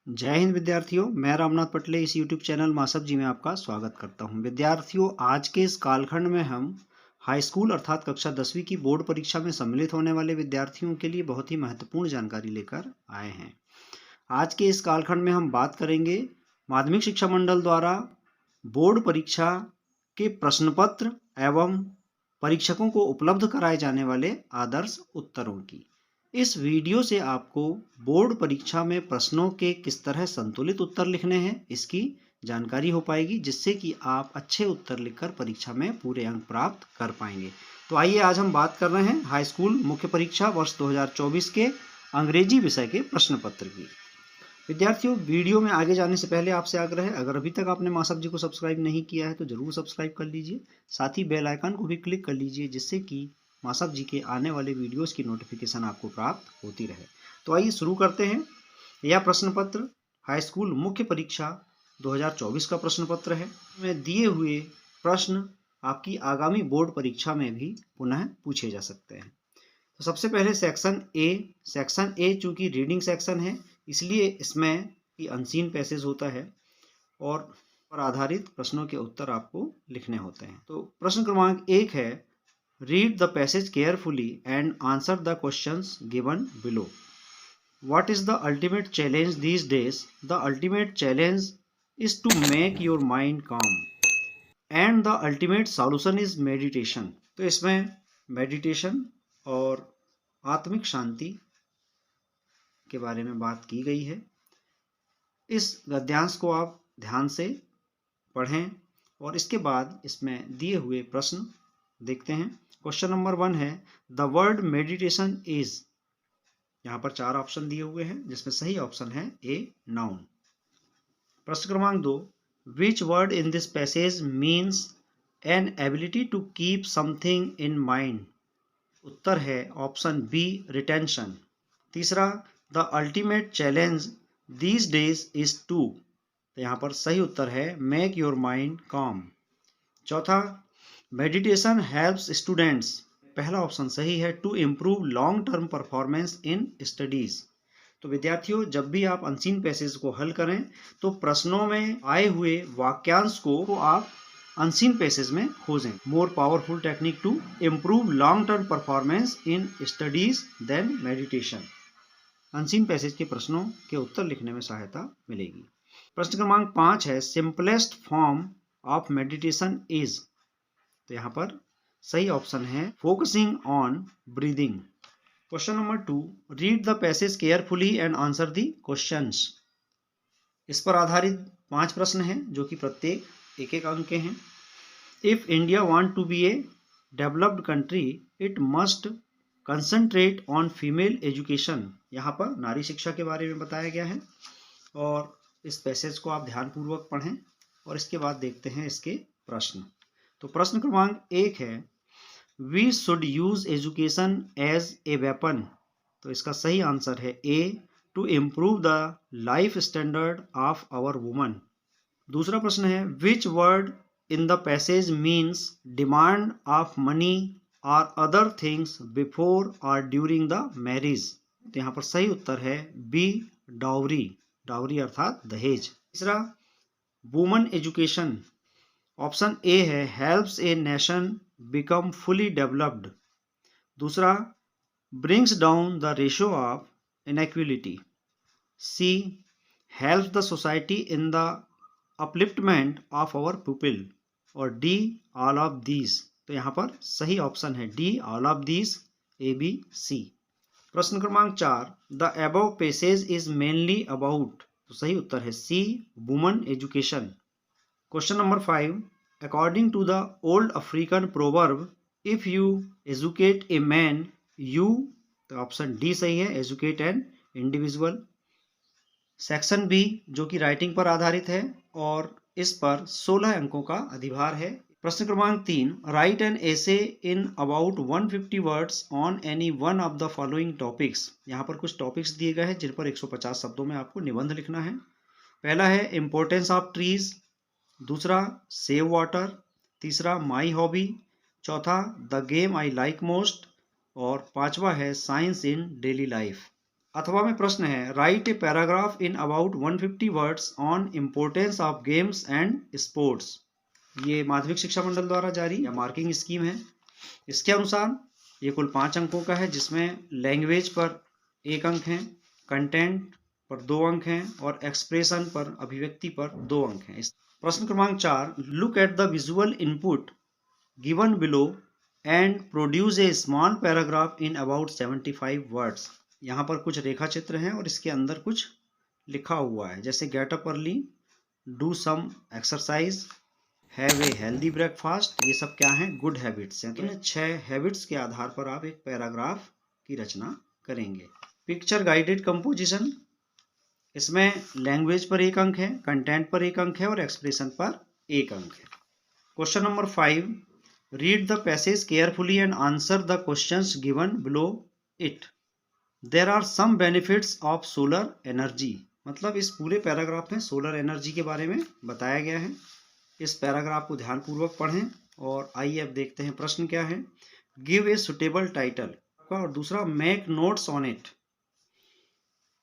जय हिंद विद्यार्थियों, मैं रामनाथ पटले इस YouTube चैनल मासब जी में आपका स्वागत करता हूं। विद्यार्थियों, आज के इस कालखंड में हम हाई स्कूल अर्थात कक्षा 10वीं की बोर्ड परीक्षा में सम्मिलित होने वाले विद्यार्थियों के लिए बहुत ही महत्वपूर्ण जानकारी लेकर आए हैं। आज के इस कालखंड में हम बात करेंगे माध्यमिक शिक्षा मंडल द्वारा बोर्ड परीक्षा के प्रश्न पत्र एवं परीक्षकों को उपलब्ध कराए जाने वाले आदर्श उत्तरों की। इस वीडियो से आपको बोर्ड परीक्षा में प्रश्नों के किस तरह संतुलित उत्तर लिखने हैं इसकी जानकारी हो पाएगी, जिससे कि आप अच्छे उत्तर लिखकर परीक्षा में पूरे अंक प्राप्त कर पाएंगे। तो आइए आज हम बात कर रहे हैं हाई स्कूल मुख्य परीक्षा वर्ष 2024 के अंग्रेजी विषय के प्रश्न पत्र की। विद्यार्थियों, वीडियो में आगे जाने से पहले आपसे आग्रह है, अगर अभी तक आपने मासब जी को सब्सक्राइब नहीं किया है तो जरूर सब्सक्राइब कर लीजिए। साथ ही बेल आइकन को भी क्लिक कर लीजिए, जिससे कि मासब जी के आने वाले वीडियोस की नोटिफिकेशन आपको प्राप्त होती रहे। तो आइए शुरू करते हैं। यह प्रश्न पत्र हाई स्कूल मुख्य परीक्षा 2024 का प्रश्न पत्र है। में दिए हुए प्रश्न आपकी आगामी बोर्ड परीक्षा में भी पुनः पूछे जा सकते हैं। तो सबसे पहले सेक्शन ए चूंकि रीडिंग सेक्शन है, इसलिए इसमें की अनसीन पैसेज होता है और पर आधारित प्रश्नों के उत्तर आपको लिखने होते हैं। तो प्रश्न क्रमांक 1 है, read the passage carefully and answer the questions given below. What is the ultimate challenge these days? The ultimate challenge is to make your mind calm and the ultimate solution is meditation. तो इसमें meditation और आत्मिक शांति के बारे में बात की गई है। इस गद्यांश को आप ध्यान से पढ़ें और इसके बाद इसमें दिए हुए प्रश्न देखते हैं। क्वेश्चन नंबर 1 है, द वर्ड मेडिटेशन इज, यहाँ पर 4 ऑप्शन दिए हुए हैं जिसमें सही ऑप्शन है ए, नाउन। प्रश्न क्रमांक 2, which word in this passage means an ability to keep something in mind. उत्तर है ऑप्शन बी, रिटेंशन। तीसरा, the ultimate challenge these days is to, तो यहाँ पर सही उत्तर है मेक योर माइंड काम। चौथा, मेडिटेशन हेल्प्स स्टूडेंट्स, पहला ऑप्शन सही है, to improve long term performance in studies. तो विद्यार्थियों, जब भी आप अनसीन पैसेज को हल करें तो प्रश्नों में आए हुए वाक्यांश को आप अनसीन पैसेज में खोजें। More powerful technique to improve long term performance in studies than meditation. Unseen passage के प्रश्नों के उत्तर लिखने में सहायता मिलेगी। प्रश्न क्रमांक 5 है, simplest form of meditation is, तो यहाँ पर सही ऑप्शन है focusing on breathing. Question number 2, read the passage carefully and answer the questions. इस पर आधारित 5 प्रश्न हैं जो कि प्रत्येक एक एक अंक के हैं। If India want to be a developed country it must concentrate on female education. यहाँ पर नारी शिक्षा के बारे में बताया गया है और इस पैसेज को आप ध्यानपूर्वक पढ़ें और इसके बाद देखते हैं इसके प्रश्न। तो प्रश्न क्रमांक 1 है, we should use education as a weapon. तो इसका सही आंसर है A, to improve the life standard of our woman. दूसरा प्रश्न है, which word in the passage means demand of money और अदर थिंग्स बिफोर और ड्यूरिंग द मैरिज। तो यहाँ पर सही उत्तर है बी, डाउरी, डाउरी अर्थात दहेज। तीसरा, वुमन एजुकेशन, ऑप्शन ए है helps a nation become fully developed. दूसरा, brings down the ratio of inequality. C, helps the society in the upliftment of our people. और डी, ऑल ऑफ दीज। तो यहाँ पर सही ऑप्शन है D, all of these, A, B, C. प्रश्न क्रमांक 4, the above passage is mainly about, तो सही उत्तर है C, woman education. Question number 5, according to the old African proverb if you educate a man you, तो option D सही है, educate an individual. Section B जो कि राइटिंग पर आधारित है और इस पर 16 अंकों का अधिभार है। प्रश्न क्रमांक 3, right an essay in about 150 words on any one of the following topics. यहाँ पर कुछ टॉपिक्स दिए गए हैं जिन पर 150 शब्दों में आपको निबंध लिखना है। पहला है इम्पोर्टेंस ऑफ ट्रीज, दूसरा सेव वाटर, तीसरा माई हॉबी, चौथा the game I like most और पांचवा है साइंस इन डेली लाइफ। अथवा में प्रश्न है, write a paragraph in about 150 words on importance of games and sports. ये माध्यमिक शिक्षा मंडल द्वारा जारी या मार्किंग स्कीम है। इसके अनुसार ये कुल 5 अंकों का है, जिसमें लैंग्वेज पर 1 अंक है, कंटेंट पर 2 अंक हैं और एक्सप्रेशन पर, अभिव्यक्ति पर 2 अंक हैं। प्रश्न क्रमांक 4, look at the visual input given below and produce a small paragraph in about 75 words. यहाँ पर कुछ रेखा चित्र हैं और इसके अंदर कुछ लिखा हुआ है, जैसे get up early, do some exercise, have a healthy breakfast. ये सब क्या हैं? गुड हैबिट्स हैं। तो इन 6 हैबिट्स के आधार पर आप एक पैराग्राफ की रचना करेंगे। पिक्चर गाइडेड कंपोजिशन, इसमें लैंग्वेज पर 1 अंक है, कंटेंट पर 1 अंक है और एक्सप्रेशन पर 1 अंक है। Question number 5, read the passage carefully and answer the questions given below it. There are some benefits of solar energy. मतलब इस पूरे पैराग्राफ में सोलर एनर्जी के बारे में बताया गया है। इस पैराग्राफ को ध्यानपूर्वक पढ़ें और आइए अब देखते हैं प्रश्न क्या है। गिव ए सुटेबल टाइटल, और दूसरा make notes on it.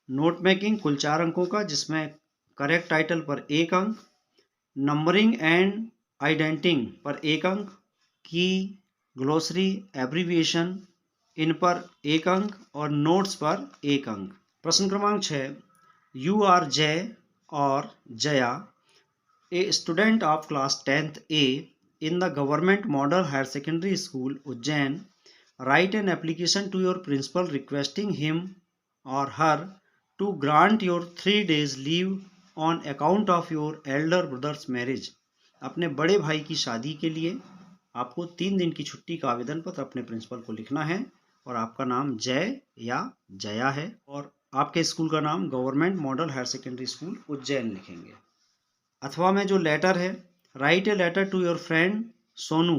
Note making कुल 4 अंकों का, जिसमें करेक्ट टाइटल पर 1 अंक, नंबरिंग एंड आइडेंटिंग पर 1 अंक, की, ग्लोसरी, एब्रीविएशन इन पर 1 अंक और नोट्स पर 1 अंक। प्रश्न क्रमांक 6, यू आर जय और Jaya a student of class 10th A in the government model higher secondary school Ujjain. Write an application to your principal requesting him or her to grant your 3 days leave on account of your elder brother's marriage. अपने बड़े भाई की शादी के लिए आपको 3 दिन की छुट्टी का आवेदन पत्र अपने प्रिंसिपल को लिखना है और आपका नाम जय या जया है और आपके स्कूल का नाम government model higher secondary school Ujjain लिखेंगे। अथवा में जो लेटर है, write a letter to your friend Sonu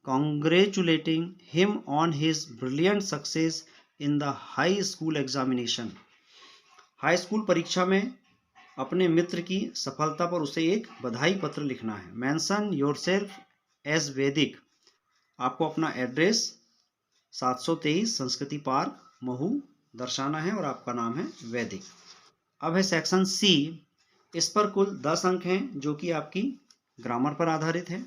congratulating him on his brilliant success in the high school examination. High school परीक्षा में अपने मित्र की सफलता पर उसे एक बधाई पत्र लिखना है। मेंशन योरसेल्फ एज वैदिक, आपको अपना एड्रेस 723 संस्कृति पार्क महू दर्शाना है और आपका नाम है वैदिक। अब है सेक्शन सी, इस पर कुल 10 अंक हैं जो कि आपकी ग्रामर पर आधारित है।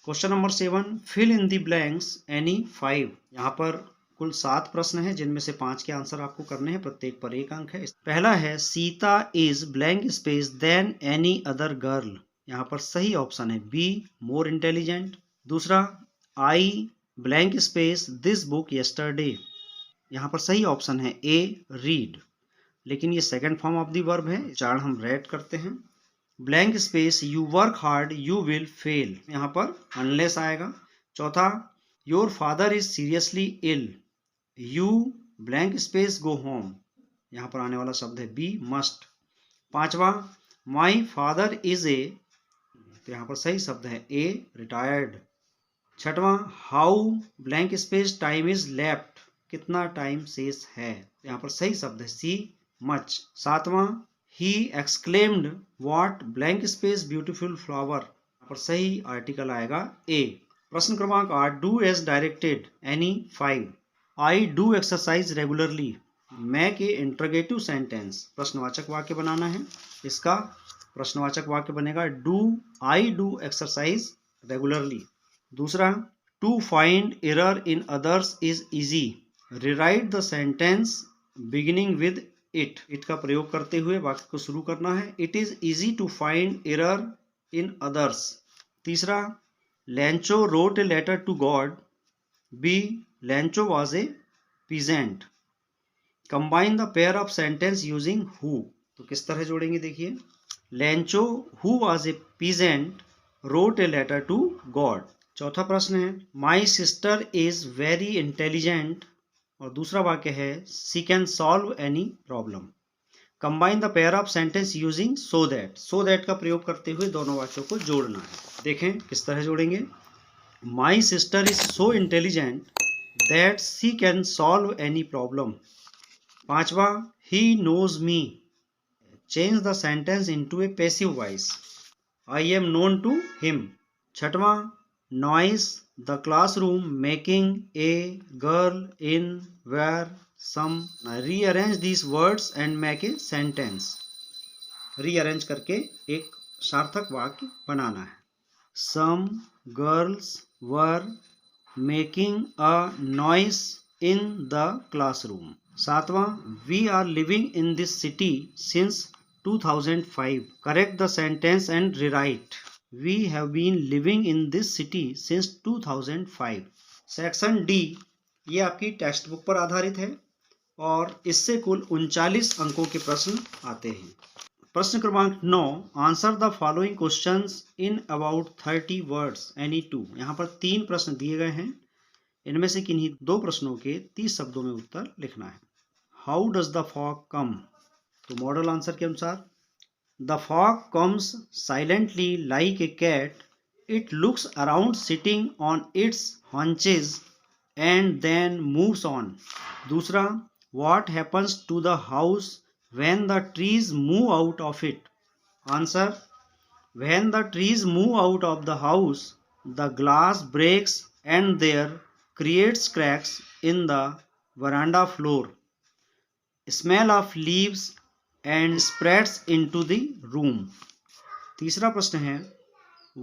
Question number 7, fill in the blanks any 5। यहाँ पर कुल 7 प्रश्न हैं, जिनमें से 5 के आंसर आपको करने हैं, प्रत्येक पर 1 अंक है। पहला है, Sita is blank space than any other girl. यहाँ पर सही ऑप्शन है बी, मोर इंटेलिजेंट। दूसरा, I blank space this book yesterday. यहाँ पर सही ऑप्शन है ए, रीड। लेकिन ये second form of the verb है, उच्चारण हम रेड करते हैं। Blank space you work hard you will fail, यहाँ पर अनलेस आएगा। चौथा, your father is seriously ill you blank space go home, यहाँ पर आने वाला शब्द है बी, मस्ट। पांचवा, माई फादर इज ए, तो यहाँ पर सही शब्द है ए, रिटायर्ड। छठवां, how blank space time is left, कितना टाइम शेष है, यहाँ पर सही शब्द है सी, मच। सातवां, he exclaimed what blank space beautiful flower, यहाँ पर सही आर्टिकल आएगा ए। प्रश्न क्रमांक 8, do as directed any 5। I do exercise regularly, make a interrogative sentence, प्रश्नवाचक वाक्य बनाना है। इसका प्रश्नवाचक वाक्य बनेगा do I do exercise regularly. दूसरा, to find error in others is easy, rewrite the sentence beginning with it. It का प्रयोग करते हुए वाक्य को शुरू करना है। It is easy to find error in others. तीसरा, Lencho wrote a letter to God, b Lencho was a peasant. Combine the pair of sentence using who, तो किस तरह जोड़ेंगे देखिए। Lencho who was a peasant wrote a letter to God. चौथा प्रश्न है, my sister is very intelligent, और दूसरा वाक्य है she can solve any problem. Combine the pair of sentence using so that, so that का प्रयोग करते हुए दोनों वाक्यों को जोड़ना है। देखें किस तरह जोड़ेंगे। My sister is so intelligent that she can solve any problem. पांचवा, he knows me, change the sentence into a passive voice, I am known to him. छठवां, noise, the classroom, making, a, girl, in, where, some. Rearrange these words and make a sentence. Rearrange करके एक सार्थक वाक्य बनाना है. Some girls were making a noise in the classroom. सातवां, we are living in this city since 2005. Correct the sentence and rewrite. We have been living in this city since 2005. Section D ये आपकी text book पर आधारित है और इससे कुल 39 अंकों के प्रश्न आते हैं. प्रश्न क्रमांक 9, answer the following questions in about 30 words any two. यहाँ पर 3 प्रश्न दिए गए हैं, इनमें से किन्हीं 2 प्रश्नों के 30 शब्दों में उत्तर लिखना है. How does the fog come. तो मॉडल आंसर के अनुसार the fog comes silently like a cat, it looks around sitting on its haunches and then moves on. दूसरा, what happens to the house when the trees move out of it. Answer, when the trees move out of the house, the glass breaks and there creates cracks in the veranda floor. Smell of leaves and spreads into the room. तीसरा प्रश्न है,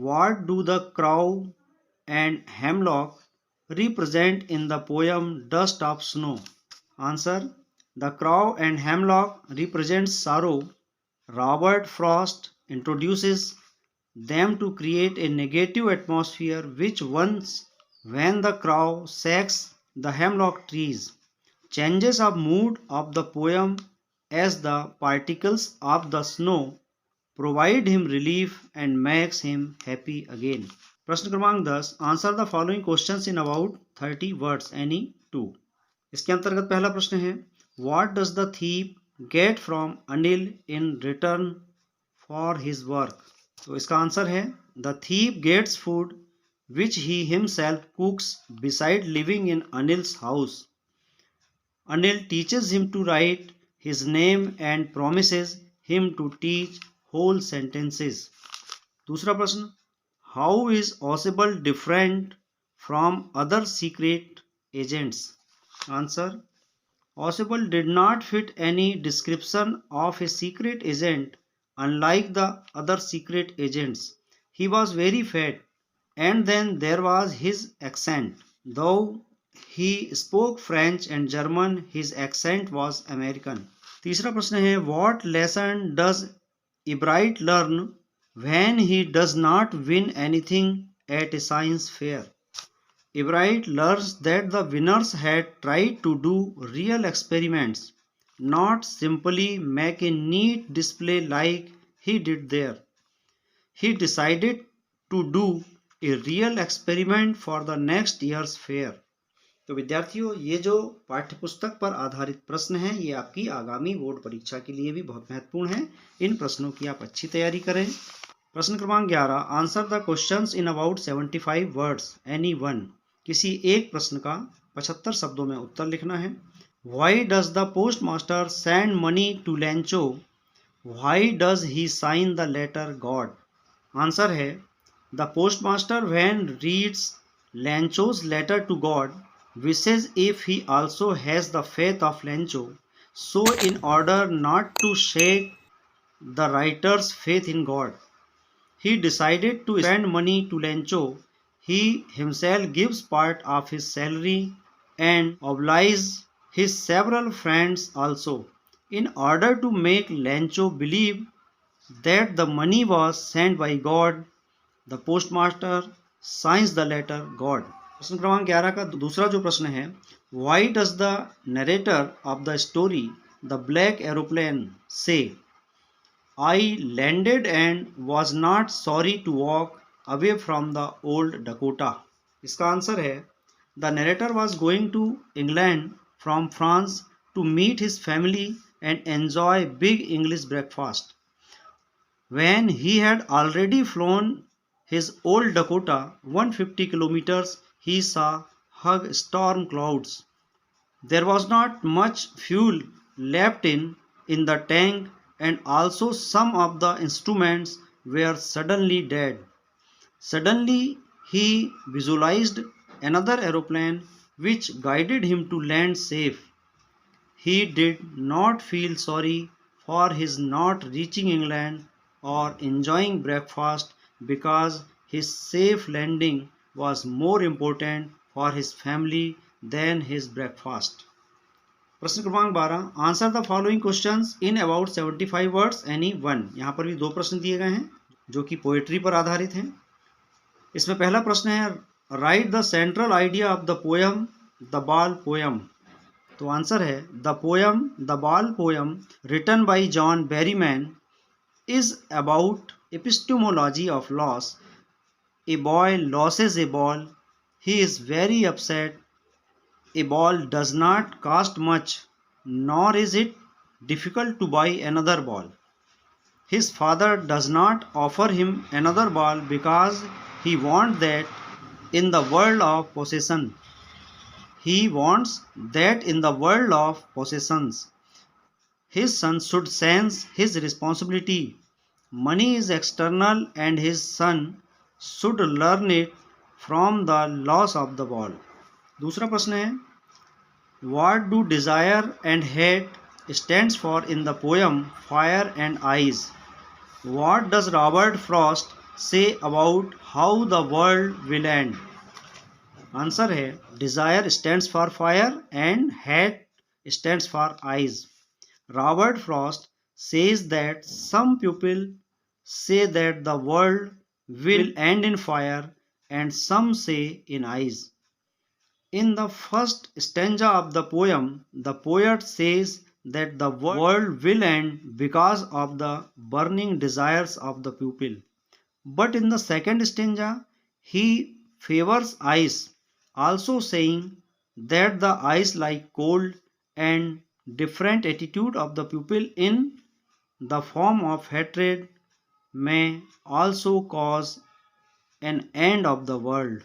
what do the crow and hemlock represent in the poem Dust of Snow? Answer, the crow and hemlock represents sorrow. Robert Frost introduces them to create a negative atmosphere which once when the crow sacks the hemlock trees changes of mood of the poem as the particles of the snow provide him relief and makes him happy again. प्रश्न क्रमांक 10, answer the following questions in about 30 words any two. इसके अंतर्गत पहला प्रश्न है, what does the thief get from Anil in return for his work? तो इसका answer है, the thief gets food which he himself cooks beside living in Anil's house. Anil teaches him to write his name and promises him to teach whole sentences. दूसरा प्रश्न, how is Ausable different from other secret agents? Answer, Ausable did not fit any description of a secret agent. Unlike the other secret agents, he was very fat, and then there was his accent. Though he spoke French and German, his accent was American. तीसरा प्रश्न है, what lesson does Ebright learn when he does not win anything at a science fair? Ebright learns that the winners had tried to do real experiments, not simply make a neat display like he did there. He decided to do a real experiment for the next year's fair. तो विद्यार्थियों, ये जो पाठ्यपुस्तक पर आधारित प्रश्न हैं, ये आपकी आगामी बोर्ड परीक्षा के लिए भी बहुत महत्वपूर्ण है. इन प्रश्नों की आप अच्छी तैयारी करें. प्रश्न क्रमांक 11, answer the questions in about 75 words any one. किसी एक प्रश्न का 75 शब्दों में उत्तर लिखना है. Why does the post master send money to Lencho? Why does he sign the letter God? Answer है, the post master when reads Lencho's letter to God wishes if he also has the faith of Lencho, so in order not to shake the writer's faith in God, he decided to spend money to Lencho. He himself gives part of his salary and obliges his several friends also, in order to make Lencho believe that the money was sent by God. The postmaster signs the letter God. प्रश्न क्रमांक 11 का दूसरा जो प्रश्न है, why does the narrator of the story The Black Aeroplane say, I landed and was not sorry to walk away from the old Dakota? इसका answer है, the narrator was going to England from France to meet his family and enjoy big English breakfast. When he had already flown his old Dakota 150 kilometers, he saw hug storm clouds. There was not much fuel left in the tank, and also some of the instruments were suddenly dead. Suddenly He visualized another aeroplane which guided him to land safe. He did not feel sorry for his not reaching England or enjoying breakfast because his safe landing was more important for his family than his breakfast. प्रश्न क्रमांक 12, answer the following questions in about 75 words any one. यहाँ पर भी दो प्रश्न दिए गए हैं जो कि पोएट्री पर आधारित हैं। इसमें पहला प्रश्न है write the central idea of the poem the ball poem. तो आंसर है the poem the ball poem written by John Berryman is about epistemology of loss. A boy loses a ball, he is very upset. A ball does not cost much, nor is it difficult to buy another ball. His father does not offer him another ball because he wants that in the world of possession. He wants that in the world of possessions. His son should sense his responsibility. Money is external and his son should learn it from the loss of the ball. दूसरा प्रश्न है What do desire and hate stands for in the poem Fire and Ice? What does Robert Frost say about how the world will end? Answer है Desire stands for fire and hate stands for ice. Robert Frost says that some people say that the world will end in fire and some say in ice. In the first stanza of the poem, the poet says that the world will end because of the burning desires of the pupil. But in the second stanza, he favors ice, also saying that the ice like cold and different attitude of the pupil in the form of hatred may also cause an end of the world.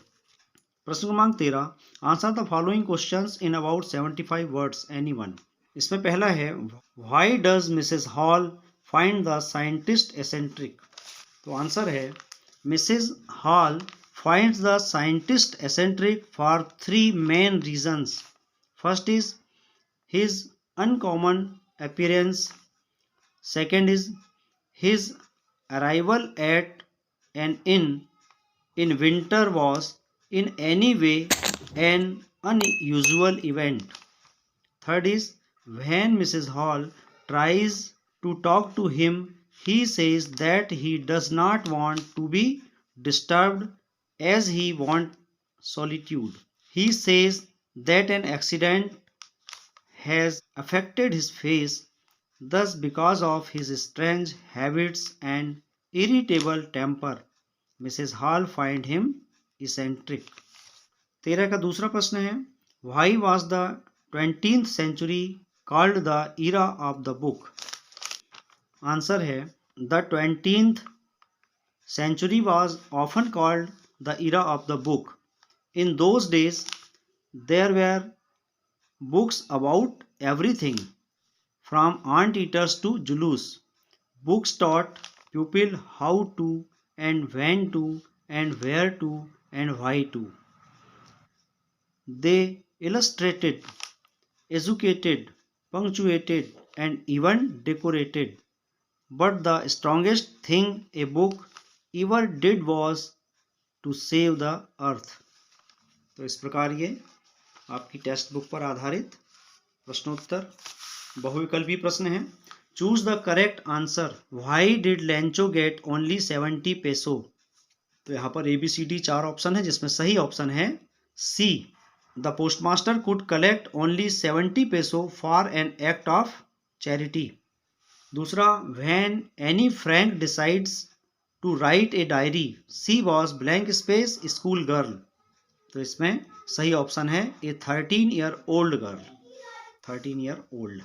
प्रश्न क्रमांक 13, answer the following questions in about 75 words any one. इसमें पहला है why does Mrs Hall find the scientist eccentric. तो answer है Mrs Hall finds the scientist eccentric for 3 main reasons. First is his uncommon appearance, second is his arrival at an inn winter was in any way an unusual event. Third is when Mrs. Hall tries to talk to him, he says that he does not want to be disturbed as he wants solitude. He says that an accident has affected his face, thus because of his strange habits and irritable temper, Mrs. Hall finds him eccentric. 13 का दूसरा प्रश्न है why was the 20th century called the era of the book. Answer है द 20th century was often called the era of the book. In those days there were books about everything from anteaters to Zulus. Books taught people how to and when to and where to and why to. They illustrated, educated, punctuated, and even decorated. But the strongest thing a book ever did was to save the earth. तो इस प्रकार ये आपकी text book पर आधारित प्रश्नोत्तर बहुविकल्पी प्रश्न है। Choose the correct answer. Why did Lencho get only 70 peso. तो यहाँ पर ABCD 4 ऑप्शन है जिसमें सही ऑप्शन है C. The postmaster could collect only 70 peso for an act of charity. दूसरा when Anne Frank decides to write a diary she was blank space school girl. तो इसमें सही ऑप्शन है A 13 year old girl, 13 year old.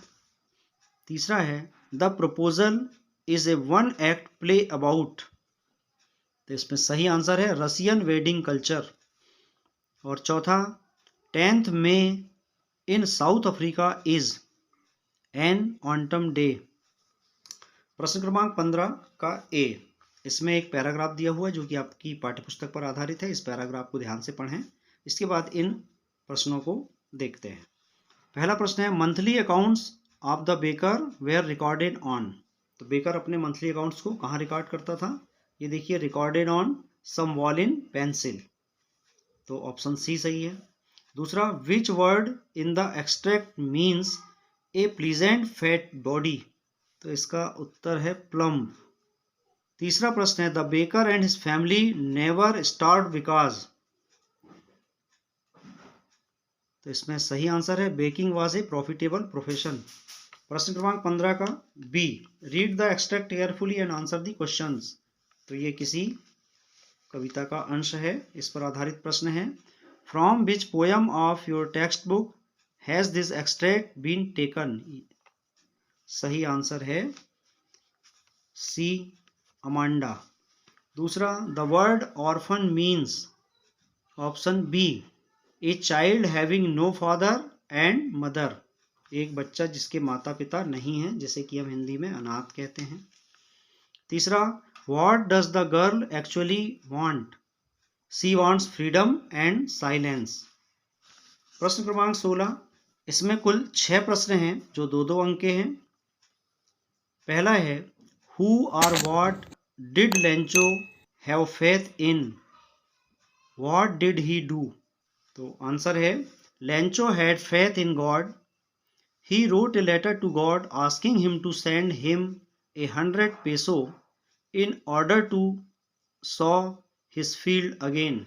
तीसरा है the proposal is a 1 act play about. तो इसमें सही आंसर है रशियन वेडिंग कल्चर। और चौथा 10th May in South Africa is an autumn day. प्रश्न क्रमांक 15 का ए इसमें एक पैराग्राफ दिया हुआ है जो कि आपकी पाठ्यपुस्तक पर आधारित है। इस पैराग्राफ को ध्यान से पढ़ें। इसके बाद इन प्रश्नों को देखते हैं। पहला प्रश्न है, monthly accounts of the baker were recorded on. तो बेकर अपने मंथली अकाउंट्स को कहाँ रिकॉर्ड करता था? ये देखिए, recorded on some wall in pencil. तो ऑप्शन सी सही है। दूसरा, which word in the extract means a pleasant fat body. तो इसका उत्तर है प्लम। तीसरा प्रश्न है, the baker and his family never starve because. तो इसमें सही आंसर है, baking was A profitable profession. प्रश्न क्रमांक 15 का B, read the extract carefully and answer the questions. तो ये किसी कविता का अंश है, इस पर आधारित प्रश्न है। From which poem of your textbook has this extract been taken. सही आंसर है सी, अमांडा। दूसरा, the word orphan means, option B, a child having no father and mother. एक बच्चा जिसके माता पिता नहीं हैं, जिसे कि हम हिंदी में अनाथ कहते हैं। तीसरा, what does the girl actually want. She wants freedom and silence. प्रश्न क्रमांक 16, इसमें कुल 6 प्रश्न हैं जो 2-2 अंक के हैं। पहला है, हु और what did Lencho have faith in. What did he do. तो आंसर है, Lencho had faith in God. He wrote a letter to God asking him to send him 100 peso in order to sow his field again.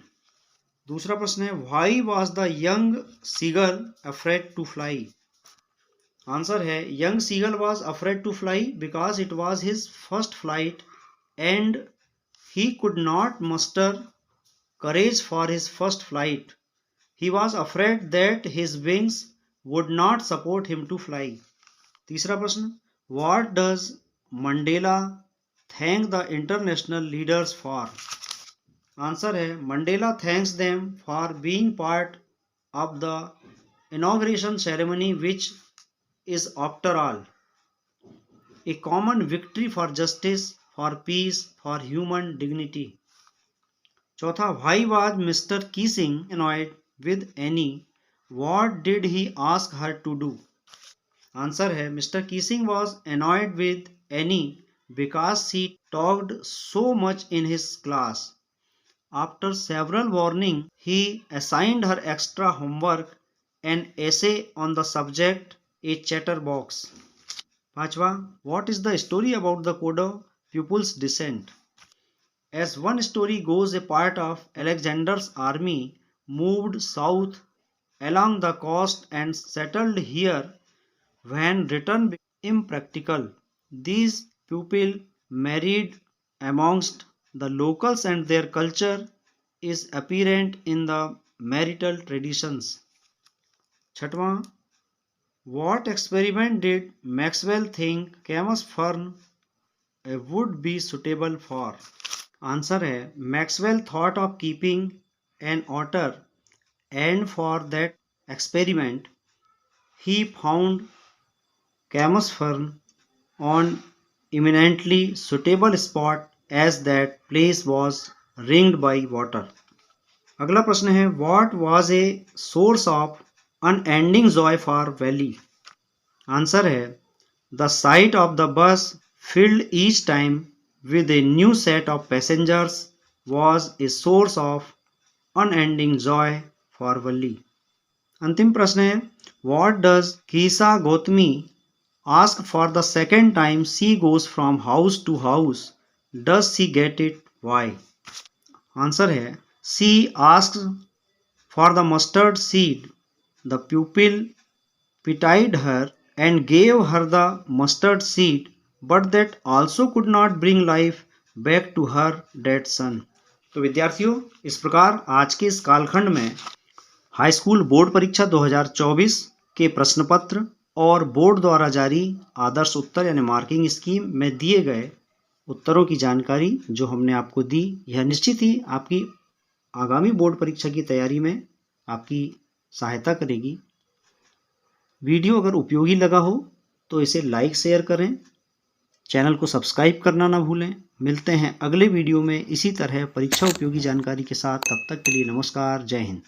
दूसरा प्रश्न है, why was the young seagull afraid to fly. Answer है, young seagull was afraid to fly because it was his first flight and he could not muster courage for his first flight. He was afraid that his wings would not support him to fly. तीसरा प्रश्न, what does Mandela thank the international leaders for. Answer है, Mandela thanks them for being part of the inauguration ceremony which is after all a common victory for justice, for peace, for human dignity. चौथा, why was Mr. Keesing annoyed with Annie. What did he ask her to do. Answer है, Mr. Keesing was annoyed with Annie because she talked so much in his class. After several warnings, he assigned her extra homework, an essay on the subject, a chatterbox. पांचवा, what is the story about the Kodo pupils' descent. As one story goes, a part of Alexander's army moved south along the coast and settled here. When return became impractical, these pupils married amongst the locals and their culture is apparent in the marital traditions. छठवां, what experiment did Maxwell think camas fern would be suitable for. Answer है, Maxwell thought of keeping an otter and for that experiment he found camas fern on eminently suitable spot as that place was ringed by water. अगला प्रश्न है, what was a source of unending joy for Valley. Answer है, the sight of the bus filled each time with a new set of passengers was a source of unending joy for Valli. अंतिम प्रश्न है, what does Kisa Gotami ask for the second time she goes from house to house. Does she get it? Why? Answer है, she asks for the mustard seed. The pupil pitied her and gave her the mustard seed, but that also could not bring life back to her dead son. तो विद्यार्थियों, इस प्रकार आज के इस कालखंड में हाई स्कूल बोर्ड परीक्षा 2024 के प्रश्न पत्र और बोर्ड द्वारा जारी आदर्श उत्तर यानी मार्किंग स्कीम में दिए गए उत्तरों की जानकारी जो हमने आपको दी, यह निश्चित ही आपकी आगामी बोर्ड परीक्षा की तैयारी में आपकी सहायता करेगी। वीडियो अगर उपयोगी लगा हो तो इसे लाइक शेयर करें चैनल को सब्सक्राइब करना ना भूलें। मिलते हैं अगले वीडियो में इसी तरह परीक्षा उपयोगी जानकारी के साथ। तब तक के लिए नमस्कार, जय हिंद।